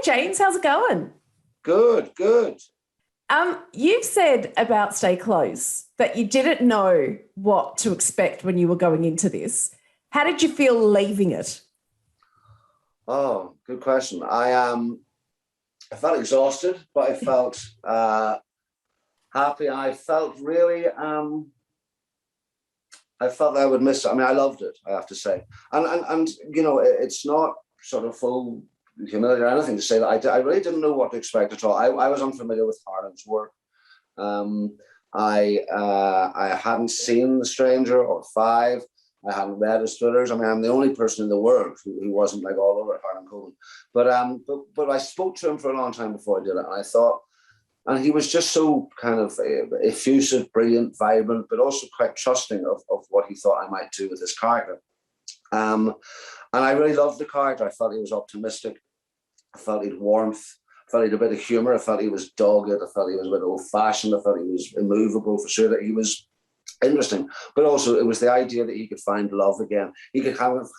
James, how's it going? Good, good. You've said about Stay Close that you didn't know what to expect when you were going into this. How did you feel leaving it? Oh, good question. I felt exhausted, but I felt happy. I felt really I felt that I would miss it. I mean, I loved it, I have to say. And you know, it's not sort of full humility or anything to say that I really didn't know what to expect at all. I was unfamiliar with Harlan's work. I hadn't seen The Stranger or Five. I hadn't read his thrillers. I mean, I'm the only person in the world who wasn't like all over Harlan Coben. But I spoke to him for a long time before I did it, and I thought, and he was just so kind of effusive, brilliant, vibrant, but also quite trusting of what he thought I might do with his character. And I really loved the character. I felt he was optimistic. I felt he had warmth. I felt he had a bit of humor. I felt he was dogged. I felt he was a bit old-fashioned. I felt he was immovable, for sure, that he was interesting. But also it was the idea that he could find love again. He could have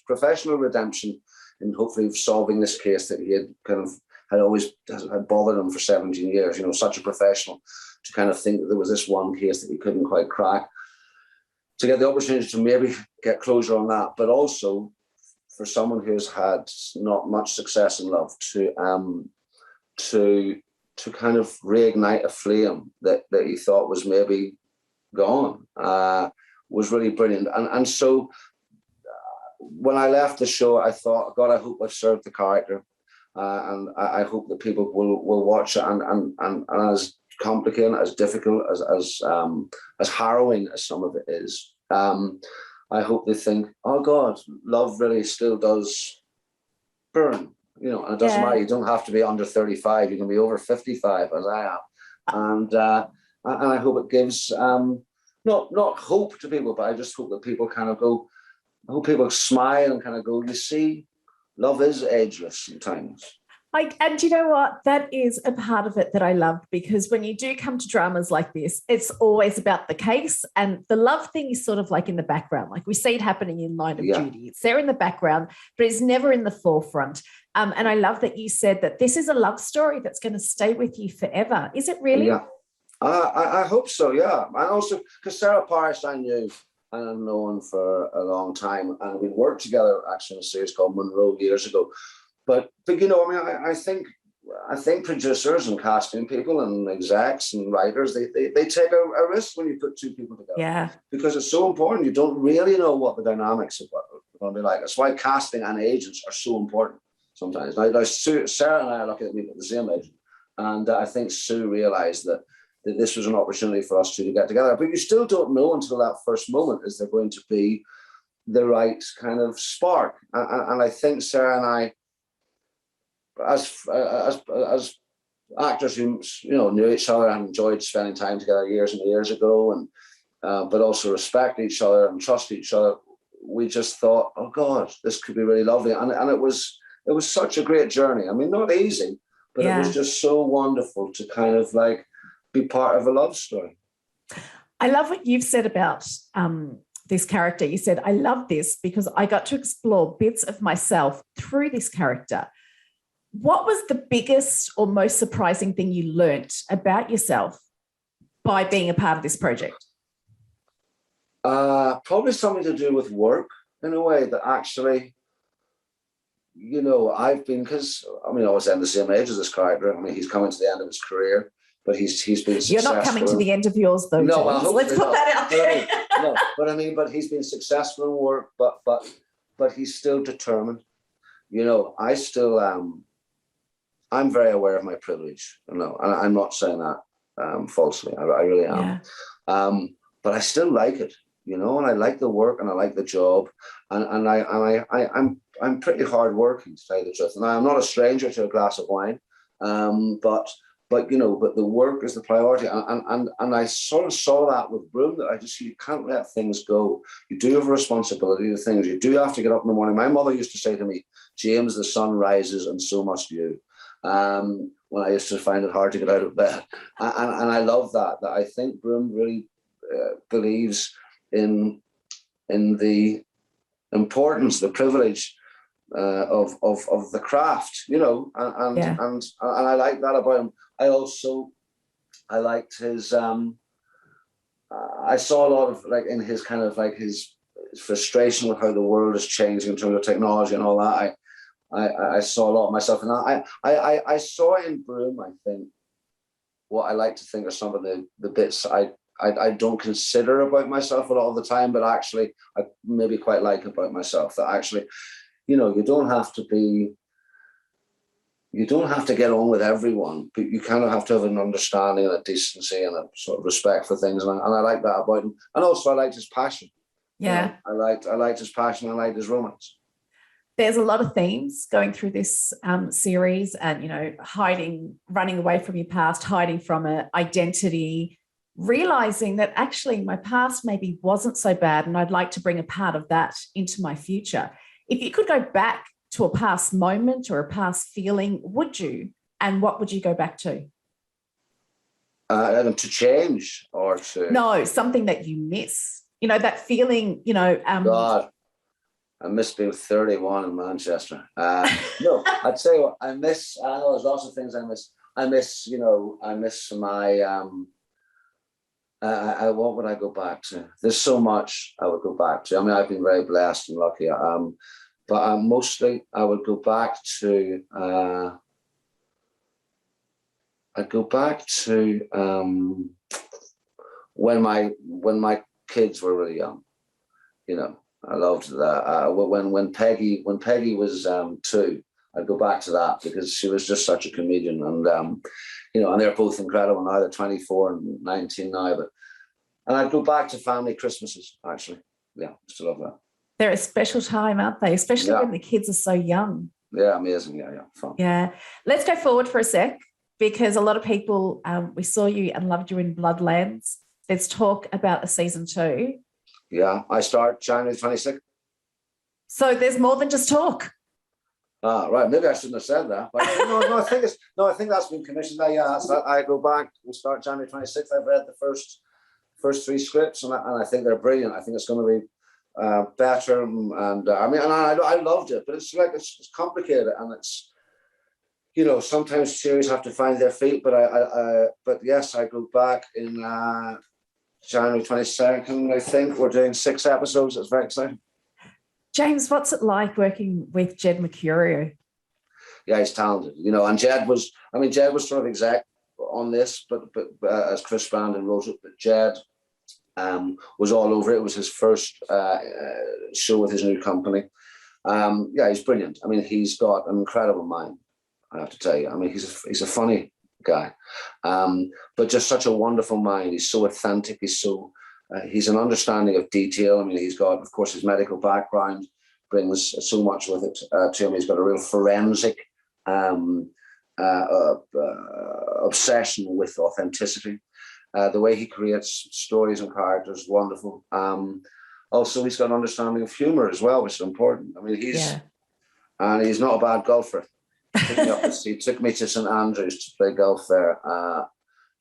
professional redemption in hopefully solving this case that he had always bothered him for 17 years. You know, such a professional, to kind of think that there was this one case that he couldn't quite crack, to get the opportunity to maybe get closure on that, but also for someone who's had not much success in love to kind of reignite a flame that he thought was maybe gone, was really brilliant. And so when I left the show, I thought, God, I hope I've served the character, and I hope that people will watch it, and as complicated, as difficult, as harrowing as some of it is, I hope they think, oh God, love really still does burn, you know, and it doesn't matter. You don't have to be under 35. You can be over 55, as I am. And I hope it gives, not hope to people, but I just hope that people kind of go, I hope people smile and kind of go, you see, love is ageless sometimes. And you know what? That is a part of it that I love, because when you do come to dramas like this, it's always about the case, and the love thing is sort of like in the background. Like we see it happening in Line of Duty. It's there in the background, but it's never in the forefront. And I love that you said that this is a love story that's going to stay with you forever. Is it really? Yeah, I hope so, yeah. And also, because Sarah Parrish I knew and I've known for a long time, and we worked together actually in a series called Monroe years ago. But you know, I mean, I think producers and casting people and execs and writers, they take a risk when you put two people together. Yeah. Because it's so important. You don't really know what the dynamics of what it's going to be like. That's why casting and agents are so important sometimes. Now Sarah and I are lucky that we've got the same agent, and I think Sue realised that this was an opportunity for us two to get together. But you still don't know until that first moment, is there going to be the right kind of spark? And I think Sarah and I, as actors who, you know, knew each other and enjoyed spending time together years and years ago, and but also respect each other and trust each other, we just thought, oh God, this could be really lovely. And it was such a great journey. I mean, not easy, but it was just so wonderful to kind of like be part of a love story. I love what you've said about this character. You said, I love this because I got to explore bits of myself through this character. What was the biggest or most surprising thing you learnt about yourself by being a part of this project? Probably something to do with work, in a way that actually, you know, I've been, because I mean, I was in the same age as this character. I mean, he's coming to the end of his career, but he's been successful. You're not coming to the end of yours, though. No, well, let's put that out there. But he's been successful in work, but he's still determined. You know, I still I'm very aware of my privilege, you know, and I'm not saying that falsely. I really am. Yeah. But I still like it, you know, and I like the work and I like the job, and I'm pretty hardworking, to tell you the truth. And I'm not a stranger to a glass of wine, but you know, but the work is the priority, and I sort of saw that with Broome, that you can't let things go. You do have a responsibility to things. You do have to get up in the morning. My mother used to say to me, James, the sun rises and so must you. When I used to find it hard to get out of bed, and I love that I think Broome really believes in the importance, the privilege of the craft, you know, and I like that about him. I liked his. I saw a lot of like in his kind of like his frustration with how the world is changing in terms of technology and all that. I saw a lot of myself in that. I saw in Broome, I think, what I like to think are some of the bits I don't consider about myself a lot of the time, but actually I maybe quite like about myself. That actually, you know, you don't have to get on with everyone, but you kind of have to have an understanding and a decency and a sort of respect for things. And I like that about him. And also I liked his passion. Yeah. You know, I liked his passion. I liked his romance. There's a lot of themes going through this series, and, you know, running away from your past, hiding from it, identity, realizing that actually my past maybe wasn't so bad, and I'd like to bring a part of that into my future. If you could go back to a past moment or a past feeling, would you? And what would you go back to? To change or to... No, something that you miss. You know, that feeling, you know... God, I miss being 31 in Manchester. No, I'd say what I miss. I know there's lots of things I miss. I miss my... what would I go back to? There's so much I would go back to. I mean, I've been very blessed and lucky. But mostly I would go back to... I'd go back to when my kids were really young. You know, I loved that. When Peggy was 2, I'd go back to that because she was just such a comedian, and you know, and they're both incredible now. They're 24 and 19 now, and I'd go back to family Christmases actually. Yeah, just love that. They're a special time, aren't they? Especially when the kids are so young. Yeah, amazing. Yeah, fun. Yeah. Let's go forward for a sec, because a lot of people, we saw you and loved you in Bloodlands. Let's talk about a season 2. Yeah, I start January 26th. So there's more than just talk. Right. Maybe I shouldn't have said that. But I think that's been commissioned. Yeah, I go back and start January 26th. I've read the first 3 scripts, and I think they're brilliant. I think it's going to be better, and I loved it, but it's like it's complicated, and it's, you know, sometimes series have to find their feet, but yes, I go back in January 22nd. I think we're doing 6 episodes. It's very exciting. James, what's it like working with Jed Mercurio? Yeah, he's talented, you know, and Jed was sort of exec on this, but as Chris Brandon wrote it, but Jed was all over it. It was his first show with his new company. Yeah, he's brilliant. I mean, he's got an incredible mind, I have to tell you. I mean, he's a funny guy, but just such a wonderful mind. He's so authentic. He's an understanding of detail. I mean, he's got, of course, his medical background brings so much with it to him. He's got a real forensic obsession with authenticity. The way he creates stories and characters is wonderful. Also, he's got an understanding of humor as well, which is important. I mean, he's not a bad golfer. He took me to St Andrews to play golf there a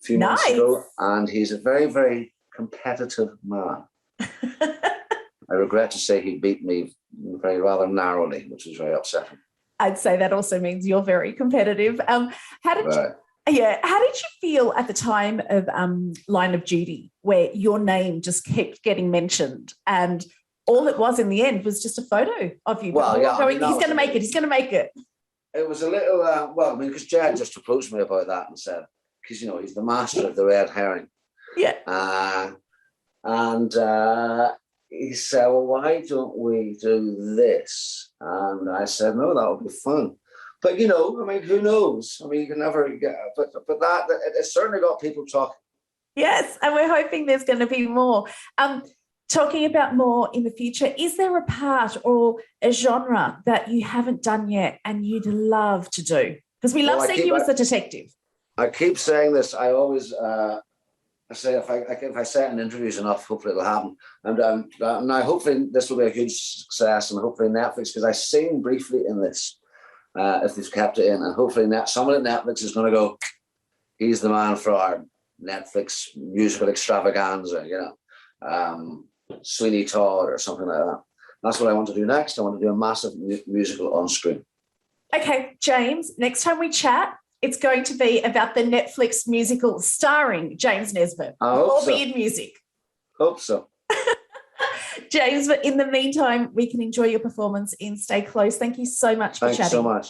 few months ago, and he's a very, very competitive man. I regret to say he beat me rather narrowly, which was very upsetting. I'd say that also means you're very competitive. How did you feel at the time of Line of Duty, where your name just kept getting mentioned, and all it was in the end was just a photo of you? Well, he's going to make it. He's going to make it. It was a little, because Jed just approached me about that and said, because, you know, he's the master of the red herring. Yeah. He said, well, why don't we do this? And I said, no, that would be fun. But, you know, I mean, who knows? I mean, you can never get, but that it certainly got people talking. Yes, and we're hoping there's going to be more. Talking about more in the future, is there a part or a genre that you haven't done yet and you'd love to do? Because we love seeing you as a detective. I keep saying this. I always I say if I say it in interviews enough, hopefully it'll happen. And now hopefully this will be a huge success, and hopefully Netflix, because I sing briefly in this, if they've kept it in, and hopefully someone at Netflix is going to go, he's the man for our Netflix musical extravaganza, you know. Sweeney Todd or something like that. That's what I want to do next. I want to do a massive musical on screen. Okay, James, next time we chat, it's going to be about the Netflix musical starring James Nesbitt. I hope so. Albeit music. Hope so. James, but in the meantime, we can enjoy your performance in Stay Close. Thank you so much for chatting. Thanks so much.